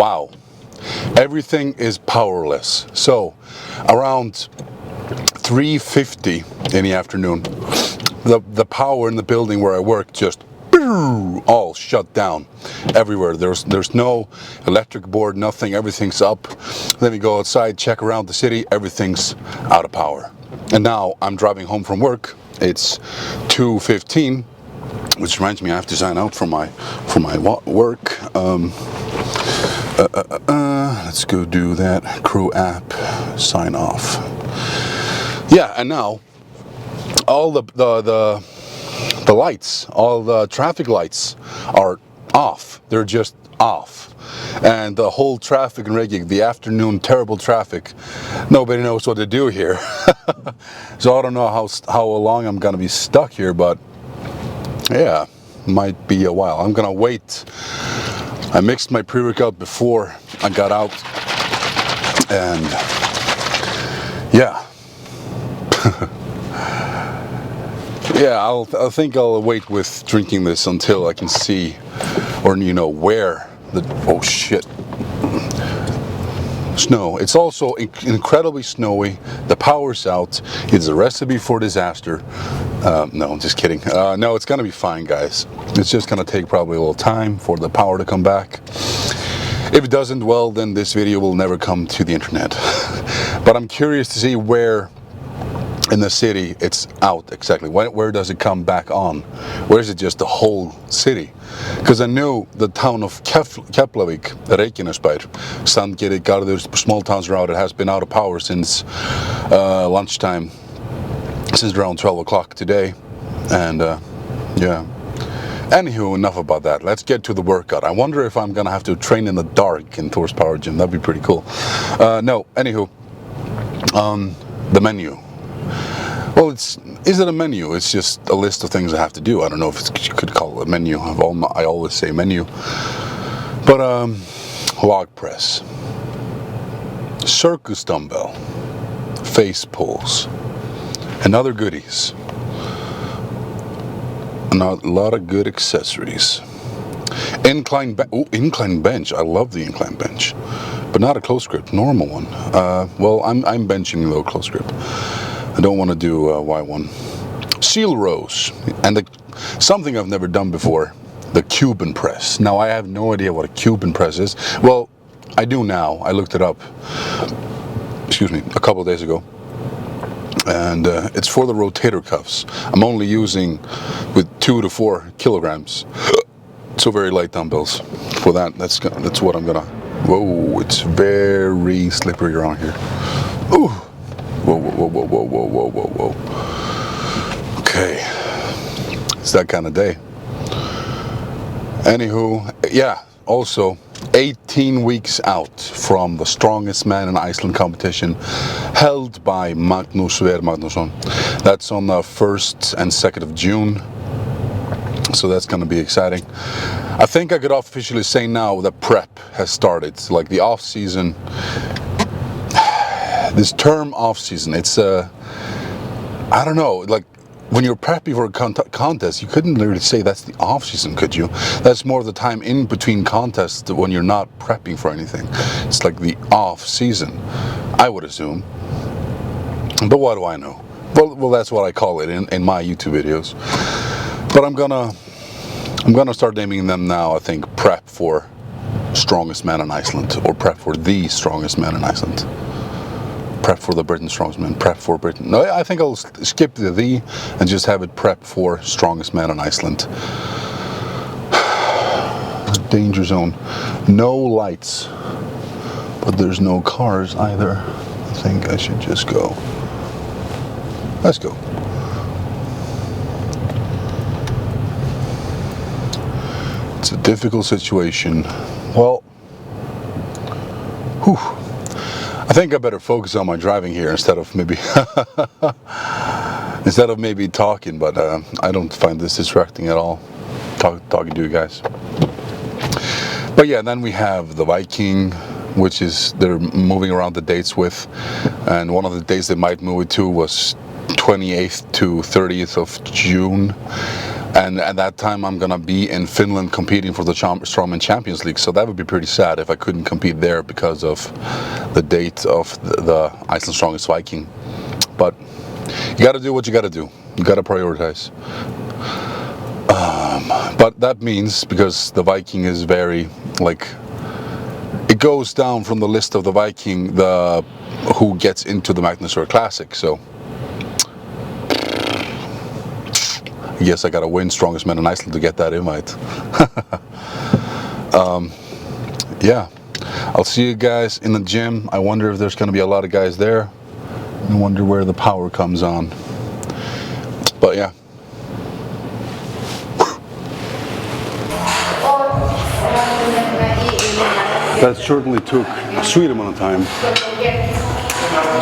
Wow. Everything is powerless. So around 3:50 in the afternoon, the power in the building where I work just all shut down everywhere. There's no electric board, nothing, everything's up. Then we go outside, check around the city, everything's out of power. And now I'm driving home from work. It's 2:15, which reminds me I have to sign out for my work. Let's go do that. Crew app, sign off. Yeah, and now all the lights, all the traffic lights are off. They're just off. And the whole traffic in Reykjavík, the afternoon terrible traffic, nobody knows what to do here. So I don't know how long I'm gonna be stuck here, but yeah, might be a while. I'm gonna wait. I mixed my pre-workout before I got out, and yeah. Yeah, I think I'll wait with drinking this until I can see, or where the, oh shit, snow. It's also incredibly snowy. The power's out. It's a recipe for disaster. No, I'm just kidding. No, it's gonna be fine, guys. It's just gonna take probably a little time for the power to come back. If it doesn't, well, then this video will never come to the internet. But I'm curious to see where in the city it's out exactly. Where does it come back on? Where is it just the whole city? Because I knew the town of Keflavik, Reykjavík, Sandgerði, Garður, small towns around it has been out of power since lunchtime, since around 12 o'clock today. And yeah. Anywho, enough about that. Let's get to the workout. I wonder if I'm gonna have to train in the dark in Thor's Power Gym. That'd be pretty cool. No, anywho, the menu. Well, is it a menu? It's just a list of things I have to do. I don't know if you could call it a menu. I always say menu. But log press, circus dumbbell, face pulls, and other goodies. And a lot of good accessories. Incline bench. I love the incline bench, but not a close grip, normal one. Well, I'm benching low close grip. I don't want to do Y1. Seal rows, and something I've never done before, the Cuban press. Now I have no idea what a Cuban press is. Well, I do now. I looked it up, excuse me, a couple of days ago. And it's for the rotator cuffs. I'm only using with 2 to 4 kilograms. So very light dumbbells for that. That's what I'm gonna. Whoa, it's very slippery around here. Ooh. Whoa, whoa, whoa, whoa, whoa, whoa, whoa, whoa. Okay. It's that kind of day. Anywho, yeah, also 18 weeks out from the Strongest Man in Iceland competition held by Magnús Sverrir Magnússon. That's on the 1st and 2nd of June. So that's going to be exciting. I think I could officially say now that prep has started. Like the off season. This term off season, it's I don't know, like when you're prepping for a contest, you couldn't really say that's the off season, could you? That's more of the time in between contests when you're not prepping for anything. It's like the off season, I would assume. But what do I know? Well, that's what I call it in my YouTube videos. But I'm gonna start naming them now. I think prep for Strongest Man in Iceland, or prep for the Strongest Man in Iceland. Prep for the Britain Strongest Man, prep for Britain. No, I think I'll skip the and just have it prep for Strongest Man in Iceland. Danger zone. No lights, but there's no cars either. I think I should just go. Let's go. It's a difficult situation. Well, whew. I think I better focus on my driving here instead of maybe talking, but I don't find this distracting at all, talking to you guys. But yeah, then we have the Viking, which is they're moving around the dates with, and one of the dates they might move it to was 28th to 30th of June. And at that time, I'm gonna be in Finland competing for the Strongman Champions League. So that would be pretty sad if I couldn't compete there because of the date of the Iceland Strongest Viking. But you got to do what you got to do. You got to prioritize. But that means, because the Viking is very, like, it goes down from the list of the Viking, who gets into the Magnusor Classic. So I guess I got to win Strongest Man in Iceland to get that invite. Yeah, I'll see you guys in the gym. I wonder if there's going to be a lot of guys there. I wonder where the power comes on. But yeah. That certainly took a sweet amount of time.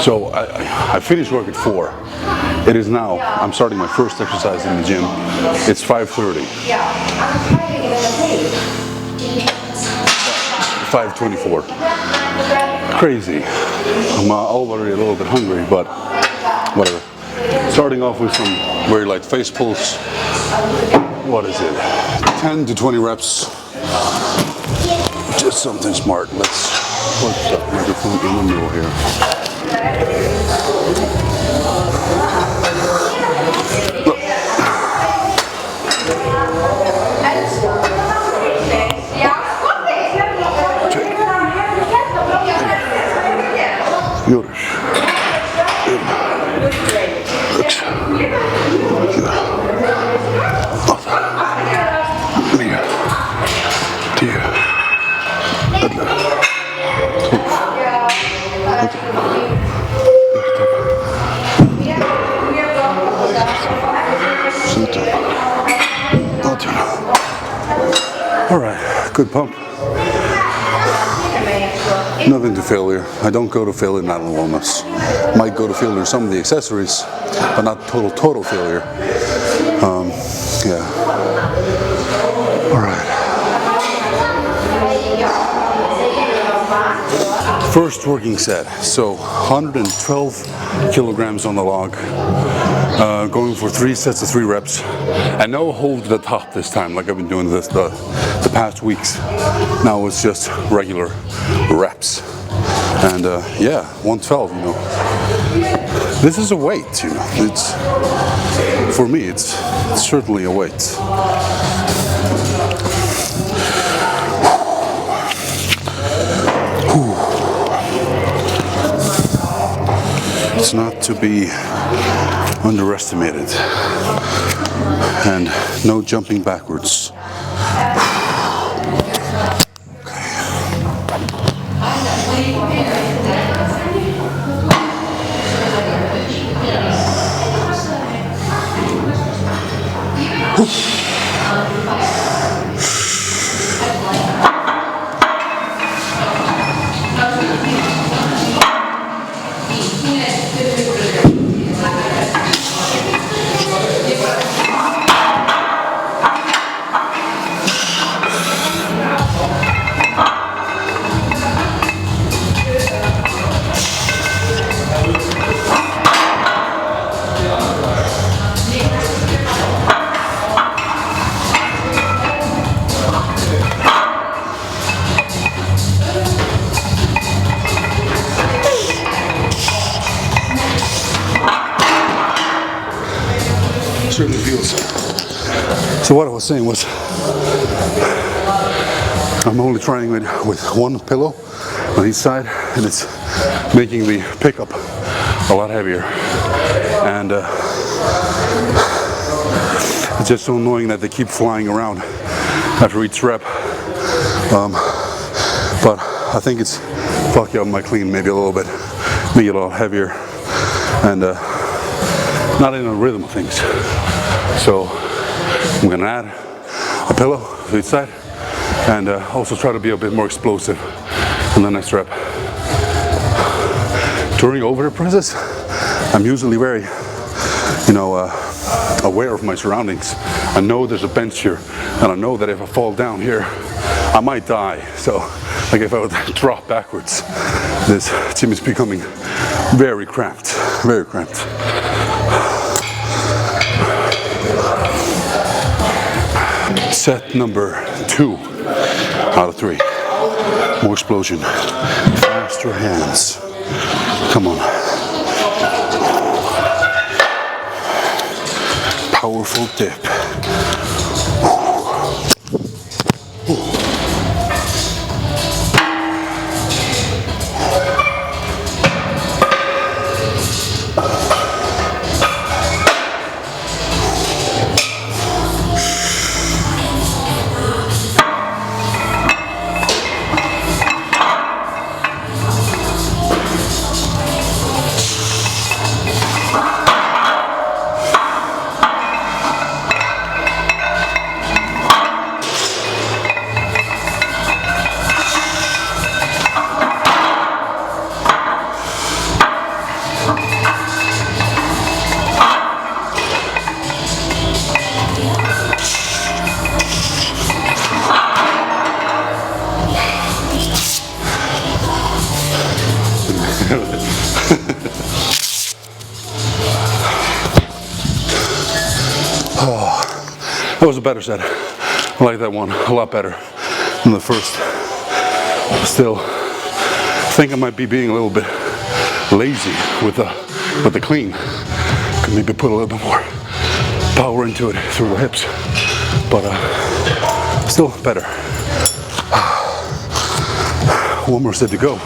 So I finished work at 4. It is now, I'm starting my first exercise in the gym. It's 5:30. 5:24. Crazy. I'm already a little bit hungry, but whatever. Starting off with some very light face pulls. What is it? 10 to 20 reps. Just something smart. Let's put the microphone in the middle here. All right, good pump. Nothing to failure. I don't go to failure in Island Wellness. Might go to failure in some of the accessories, but not total failure. Yeah. All right. First working set. So 112 kilograms on the log. Going for 3 sets of 3 reps, and no hold to the top this time, like I've been doing this the past weeks. Now it's just regular reps, and yeah, 112. You know, this is a weight. You know, it's, for me, it's certainly a weight. It's not to be underestimated, and no jumping backwards. Certainly feels. So what I was saying was, I'm only trying it with one pillow on each side, and it's making the pickup a lot heavier. And it's just so annoying that they keep flying around after each rep. But I think it's fucking up my clean maybe a little bit, make it a lot heavier, and not in a rhythm of things. So I'm gonna add a pillow to each side, and also try to be a bit more explosive in the next rep. During overhead presses, I'm usually very, aware of my surroundings. I know there's a bench here, and I know that if I fall down here, I might die. So, like if I would drop backwards, this gym is becoming very cramped, very cramped. Set number 2 out of 3. More explosion. Faster hands. Come on. Powerful dip. That was a better set. I like that one a lot better than the first. Still, I think I might be being a little bit lazy with the clean. Could maybe put a little bit more power into it through the hips, but still better. One more set to go.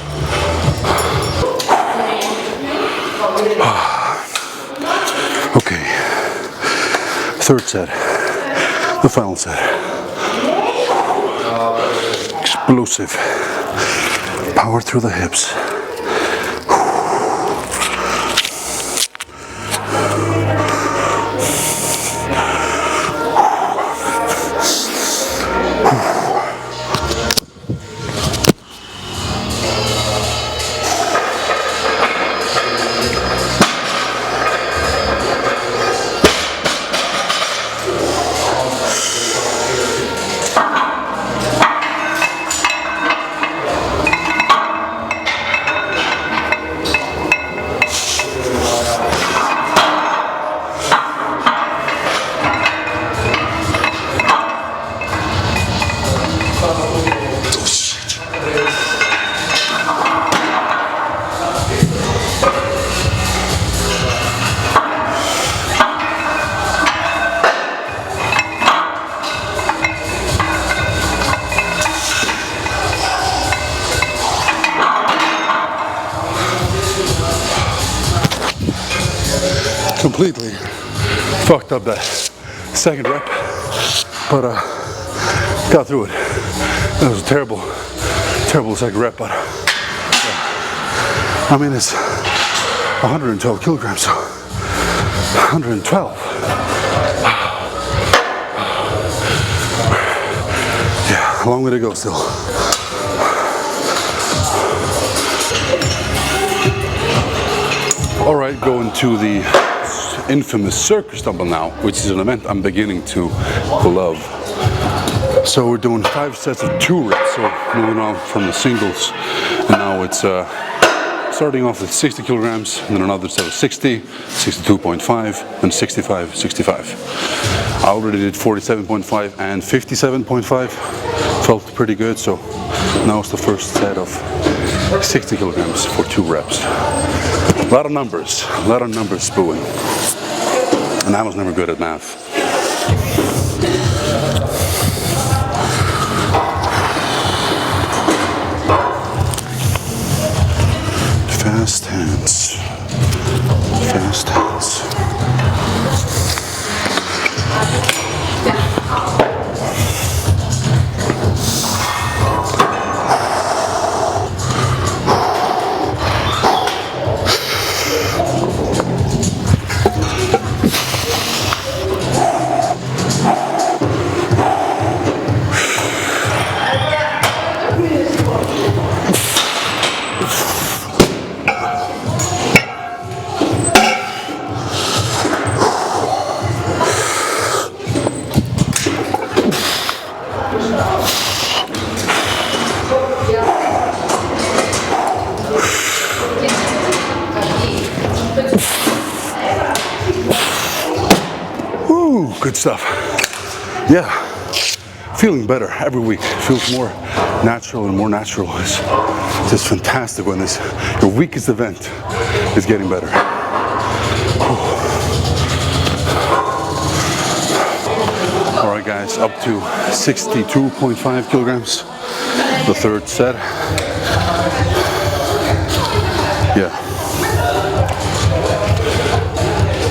Okay, third set. The final set. Explosive. Power through the hips. Completely fucked up that second rep, but got through it. That was a terrible second rep, but I mean, it's 112 kilograms, so 112. Yeah, a long way to go still. All right, going to the infamous circus dumbbell now, which is an event I'm beginning to love. So we're doing 5 sets of 2 reps, so moving on from the singles, and now it's starting off with 60 kilograms, and then another set of 60, 62.5, and 65, 65. I already did 47.5 and 57.5, felt pretty good, so now it's the first set of 60 kilograms for 2 reps. A lot of numbers spooing. And I was never good at math. Fast hands. Fast hands. Good stuff. Yeah, feeling better every week. Feels more natural and more natural. It's just fantastic when your weakest event is getting better. All right, guys, up to 62.5 kilograms. The third set. Yeah.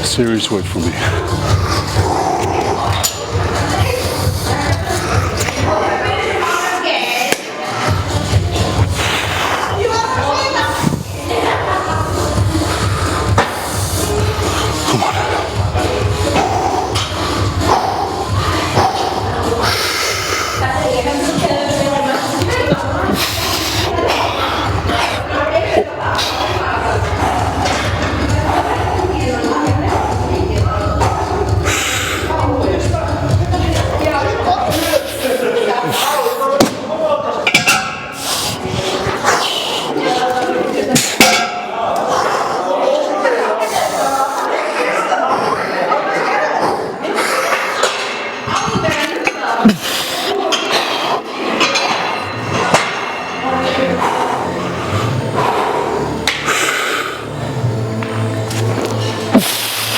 Serious weight for me.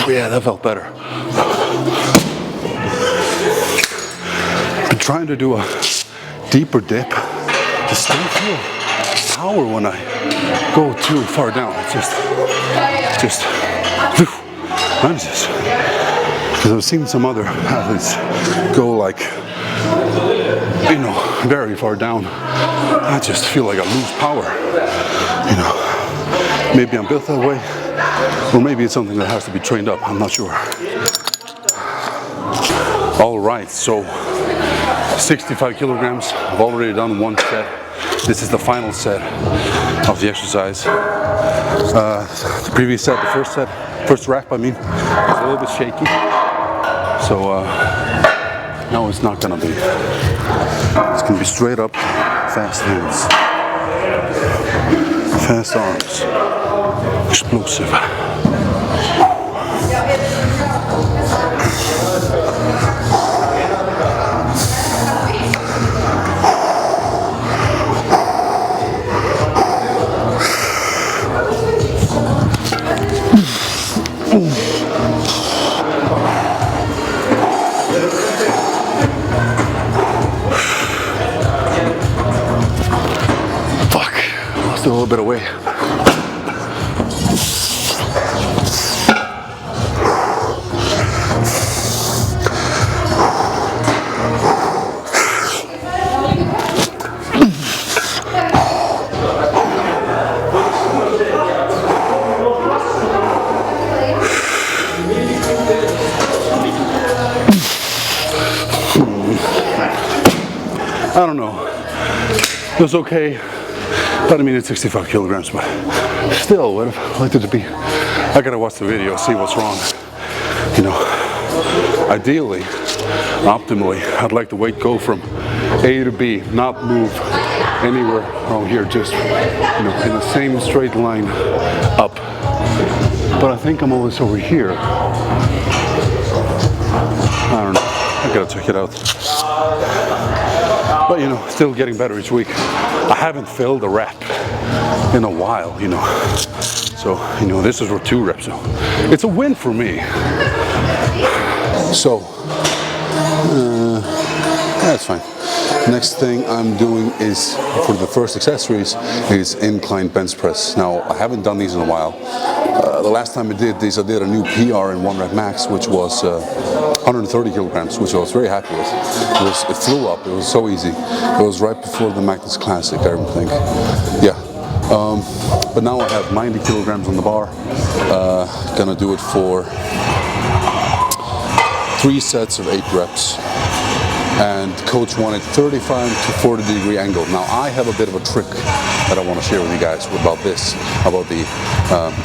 Yeah, that felt better. Been trying to do a deeper dip. Just don't feel power when I go too far down. It just manages. Because I've seen some other athletes go like, you know, very far down. I just feel like I lose power. You know, maybe I'm built that way. Or maybe it's something that has to be trained up, I'm not sure. All right, so 65 kilograms, I've already done one set. This is the final set of the exercise. The previous set, the first rep, I mean, was a little bit shaky. So now it's not gonna be. It's gonna be straight up, fast hands, fast arms. Explosive. Fuck, lost a little bit of weight. I don't know. It was okay. But I mean, it's 65 kilograms, but still, would have liked it to be. I gotta watch the video, see what's wrong. You know, ideally, optimally, I'd like the weight go from A to B, not move anywhere around here, just, you know, in the same straight line up. But I think I'm always over here. I don't know. I gotta check it out. But you know, still getting better each week. I haven't filled a rep in a while, you know. So, you know, this is for 2 reps. So it's a win for me. So, that's fine. Next thing I'm doing is, for the first accessories, is incline bench press. Now, I haven't done these in a while. The last time I did these, I did a new PR in 1 rep max, which was 130 kilograms, which I was very happy with. It flew up, it was so easy. It was right before the Magnus Classic, I think. Yeah. But now I have 90 kilograms on the bar. Gonna do it for 3 sets of 8 reps. And coach wanted 35 to 40 degree angle. Now I have a bit of a trick that I want to share with you guys about this, about the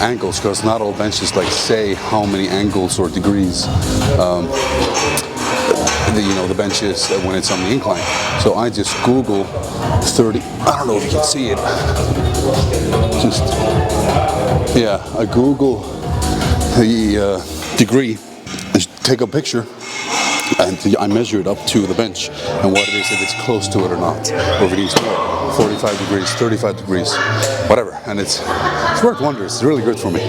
angles, because not all benches like say how many angles or degrees the bench is when it's on the incline. So I just Google 30. I don't know if you can see it. Just I Google the degree, take a picture, and I measure it up to the bench and what it is, if it's close to it or not, or if it needs more, 45 degrees, 35 degrees, whatever. And it's worked wonders. It's really good for me.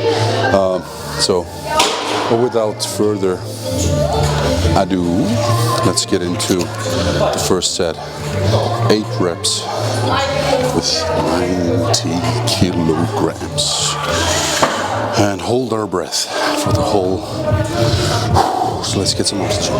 But without further ado, let's get into the first set. 8 reps with 90 kilograms. And hold our breath for the whole. So let's get some oxygen.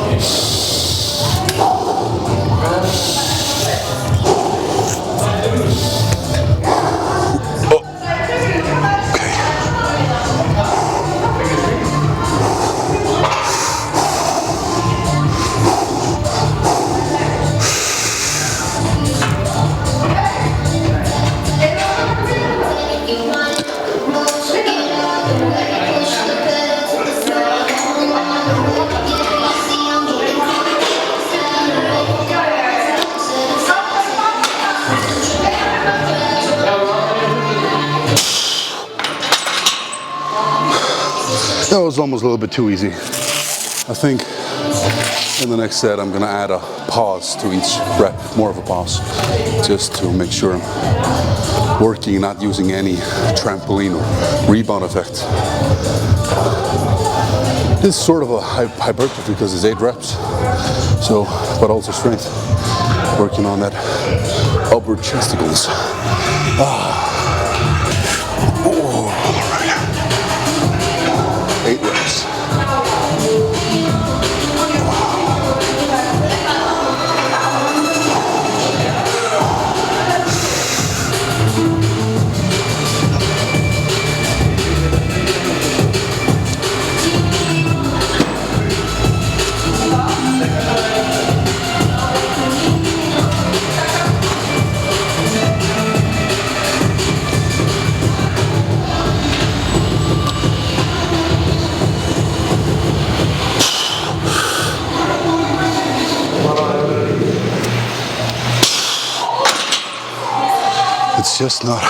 That was almost a little bit too easy. I think in the next set I'm gonna add a pause to each rep, more of a pause, just to make sure I'm working, not using any trampoline or rebound effect. It's sort of a hypertrophy because it's 8 reps, so, but also strength, working on that upper chesticles. Alright. 8 reps. It's just not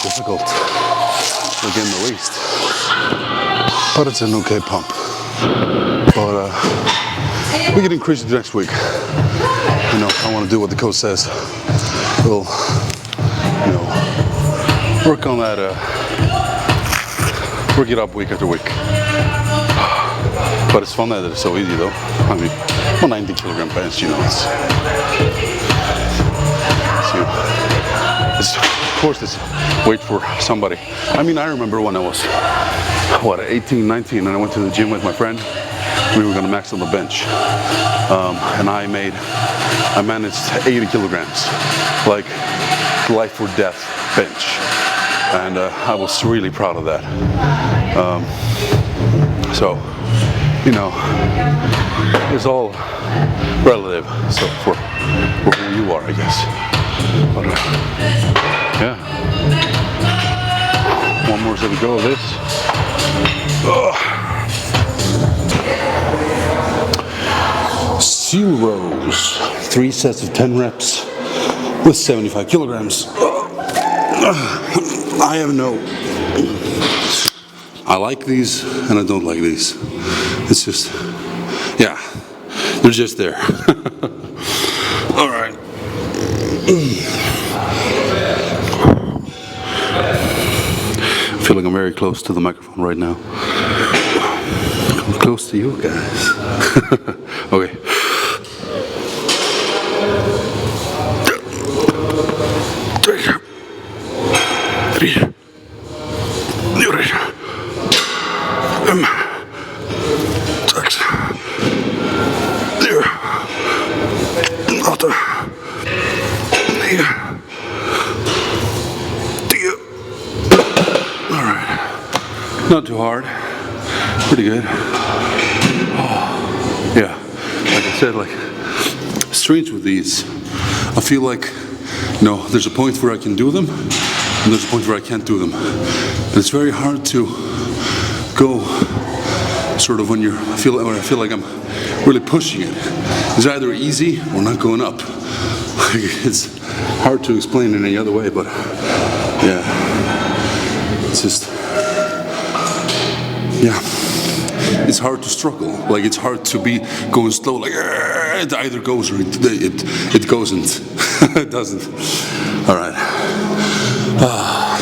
difficult again the least, but it's an okay pump. But we can increase it next week. You know, I want to do what the coach says. We'll, you know, work on that, work it up week after week. But it's fun that it's so easy though. I mean, 190 kilogram bench, you know, of course, it's wait for somebody. I mean, I remember when I was, 18, 19, and I went to the gym with my friend. We were gonna max on the bench. And I managed 80 kilograms, like life or death bench. And I was really proud of that. So, you know, it's all relative, so for who you are, I guess. But, yeah. One more set to go of this. Seal rows. 3 sets of 10 reps with 75 kilograms. I have no. I like these and I don't like these. It's just, yeah, they're just there. All right. I feel like I'm very close to the microphone right now. I'm close to you guys. Okay. Not too hard, pretty good. Oh, yeah, like I said, like strange with these. I feel like, you know, there's a point where I can do them, and there's a point where I can't do them. And it's very hard to go sort of when I feel like I'm really pushing it. It's either easy or not going up. It's hard to explain in any other way, but yeah, it's just. Yeah, it's hard to struggle. Like it's hard to be going slow. Like it either goes or it goesn't. It doesn't. All right.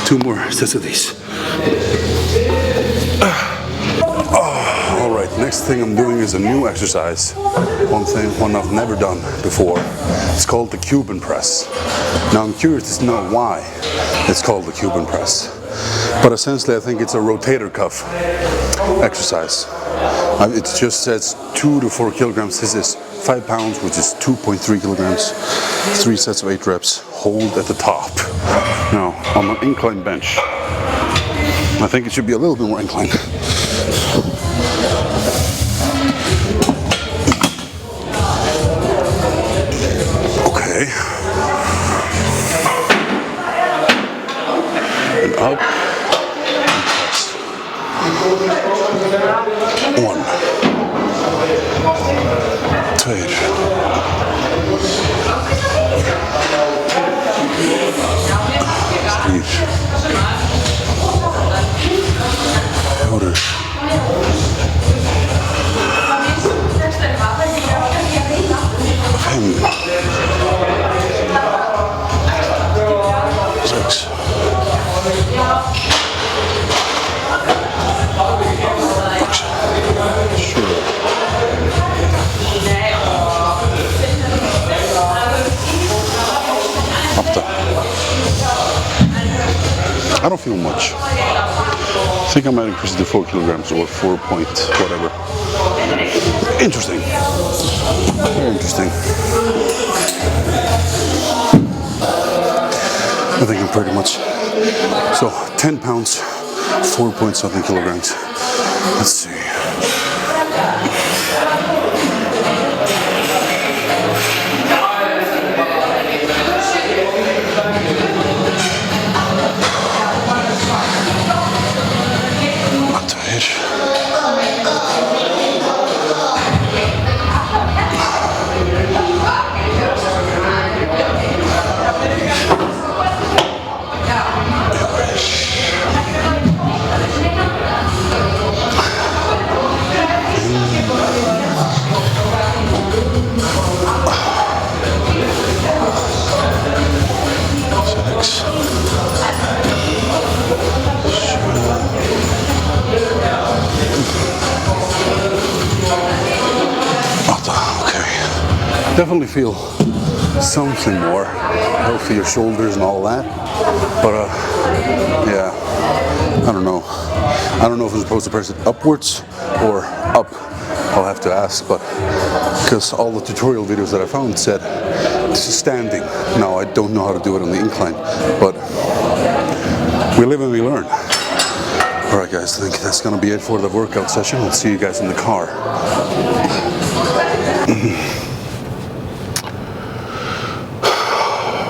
2 more sets of these. All right. Next thing I'm doing is a new exercise. One I've never done before. It's called the Cuban press. Now I'm curious to know why it's called the Cuban press. But essentially I think it's a rotator cuff exercise. It just says 2 to 4 kilograms. This is 5 pounds, which is 2.3 kilograms. 3 sets of 8 reps. Hold at the top. Now on an incline bench. I think it should be a little bit more inclined. Okay. And up. And press. 1. 2. 3. 4. 6. 8. I don't feel much. I think I might increase it to 4 kilograms or 4 point whatever. Interesting. Very interesting. I think I'm pretty much. So 10 pounds, 4 point something kilograms. Let's see. Definitely feel something more, healthier shoulders and all that, but yeah, I don't know if I'm supposed to press it upwards or up. I'll have to ask, but because all the tutorial videos that I found said this is standing. Now I don't know how to do it on the incline, but we live and we learn. Alright guys, I think that's gonna be it for the workout session. I'll see you guys in the car.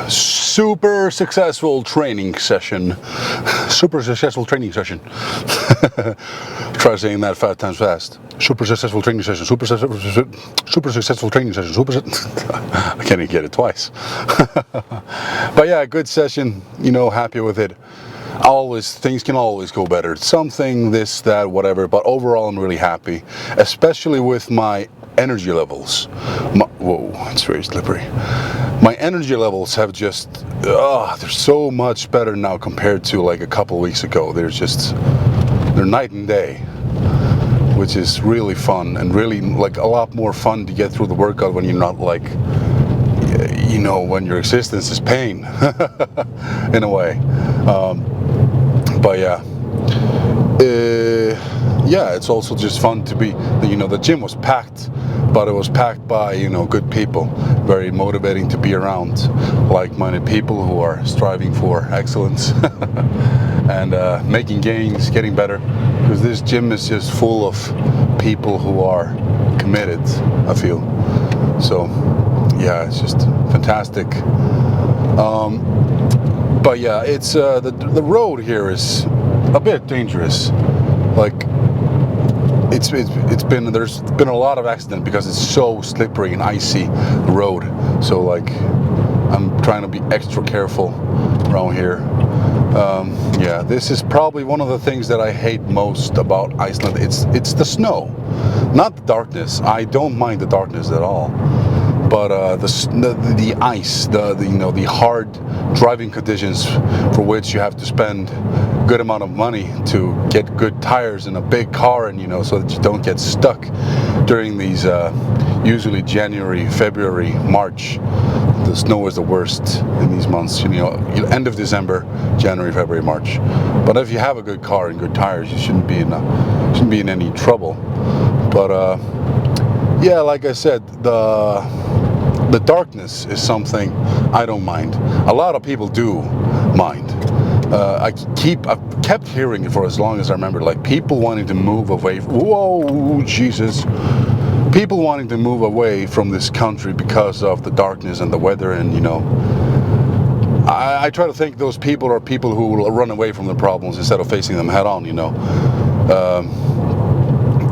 Super successful training session. Super successful training session. Try saying that 5 times fast. Super successful training session. Super successful training session. I can't even get it twice. But yeah, good session. You know, happy with it. Things can always go better. Something, this, that, whatever. But overall, I'm really happy, especially with my energy levels. Whoa, it's very slippery. My energy levels have just, they're so much better now compared to like a couple weeks ago. They're night and day, which is really fun and really like a lot more fun to get through the workout when you're not like, you know, when your existence is pain in a way. But yeah. Yeah, it's also just fun to be, you know, the gym was packed, but it was packed by, you know, good people. Very motivating to be around like-minded people who are striving for excellence and making gains, getting better. Because this gym is just full of people who are committed, I feel. So, yeah, it's just fantastic. But yeah, it's the road here is a bit dangerous. Like, there's been a lot of accident because it's so slippery and icy road. So like, I'm trying to be extra careful around here. Yeah, this is probably one of the things that I hate most about Iceland. It's the snow, not the darkness. I don't mind the darkness at all, but the ice, the hard driving conditions for which you have to spend good amount of money to get good tires in a big car, and so that you don't get stuck during these usually January, February, March. The snow is the worst in these months, end of December, January, February, March. But if you have a good car and good tires, you shouldn't be in any trouble. But yeah, like I said, the darkness is something I don't mind. A lot of people do mind. I've kept hearing it for as long as I remember, like people wanting to move away. Whoa, Jesus. People wanting to move away from this country because of the darkness and the weather, and I try to think those people are people who will run away from the problems instead of facing them head on.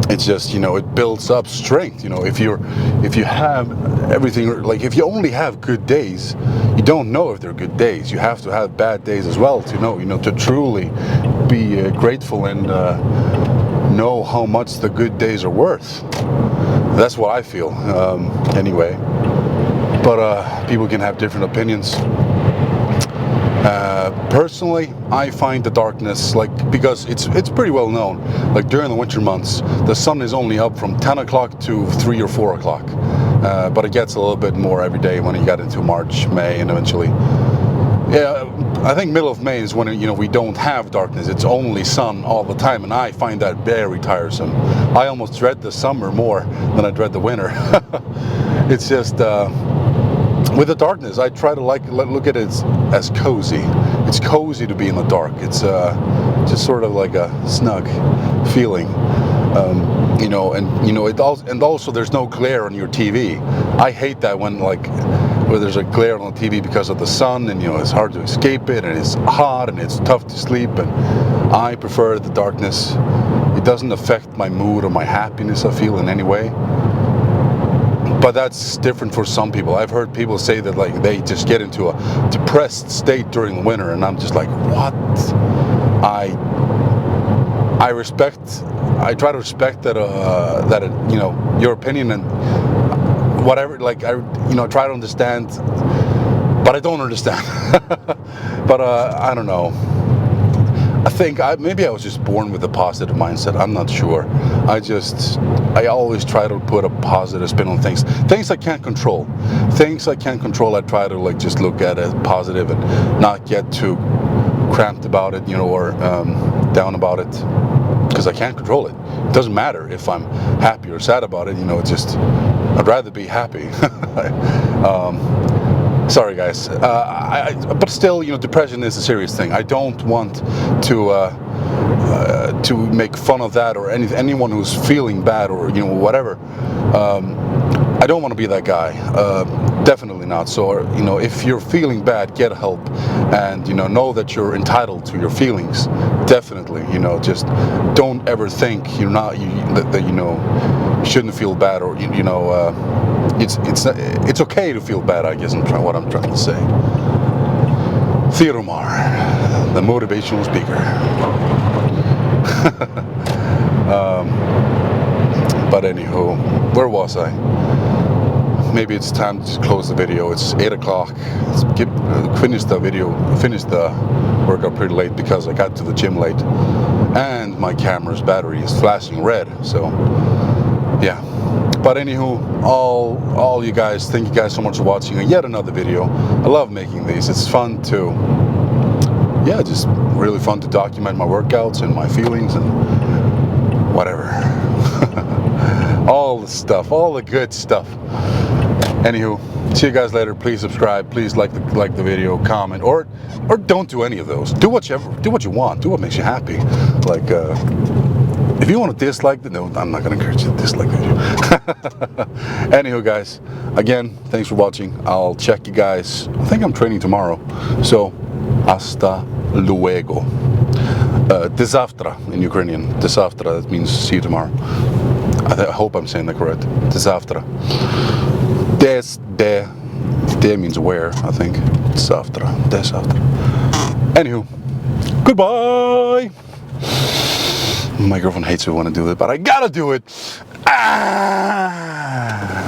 It's just it builds up strength. If you have everything, like if you only have good days, you don't know if they're good days. You have to have bad days as well to know, to truly be grateful and know how much the good days are worth. That's what I feel, anyway. But people can have different opinions. Personally, I find the darkness, because it's pretty well known, like during the winter months, the sun is only up from 10 o'clock to 3 or 4 o'clock. But it gets a little bit more every day when you get into March, May, and eventually. Yeah, I think middle of May is when we don't have darkness. It's only sun all the time, and I find that very tiresome. I almost dread the summer more than I dread the winter. It's just with the darkness, I try to look at it as cozy. It's cozy to be in the dark. It's just sort of like a snug feeling. And also there's no glare on your TV. I hate that when where there's a glare on the TV because of the sun, and it's hard to escape it, and it's hot, and it's tough to sleep, and I prefer the darkness. It doesn't affect my mood or my happiness, I feel, in any way. But that's different for some people. I've heard people say that they just get into a depressed state during the winter, and I'm just like, what? I try to respect that your opinion and whatever. I try to understand, but I don't understand. But I don't know. I think maybe I was just born with a positive mindset. I'm not sure. I always try to put a positive spin on things. Things I can't control. Things I can't control, I try to just look at it positive and not get too cramped about it, or down about it, because I can't control it. It doesn't matter if I'm happy or sad about it. It's just I'd rather be happy. Sorry, guys. But still, depression is a serious thing. I don't want to make fun of that or anyone who's feeling bad or whatever. I don't want to be that guy. Definitely not. So, if you're feeling bad, get help, and know that you're entitled to your feelings. Definitely. Just don't ever think that you shouldn't feel bad, or it's okay to feel bad, I guess. What I'm trying to say. Theoromar, the motivational speaker. But anywho, where was I? Maybe it's time to close the video. It's 8 o'clock. Finish the workout pretty late because I got to the gym late, and my camera's battery is flashing red. So, yeah. But anywho, all you guys, thank you guys so much for watching yet another video. I love making these. It's fun to, just really fun to document my workouts and my feelings and whatever. All the stuff, all the good stuff. Anywho, see you guys later. Please subscribe. Please like the video, comment, or don't do any of those. Do what you want. Do what makes you happy. If you want to dislike the, no, I'm not going to encourage you to dislike the video. Anywho, guys, again, thanks for watching. I'll check you guys. I think I'm training tomorrow. So, hasta luego. Desavtra in Ukrainian. Desavtra, that means see you tomorrow. I hope I'm saying that correct. Desavtra. De means where, I think. Desavtra. Anywho, Goodbye. My girlfriend hates me when I do it, but I gotta do it. Ah.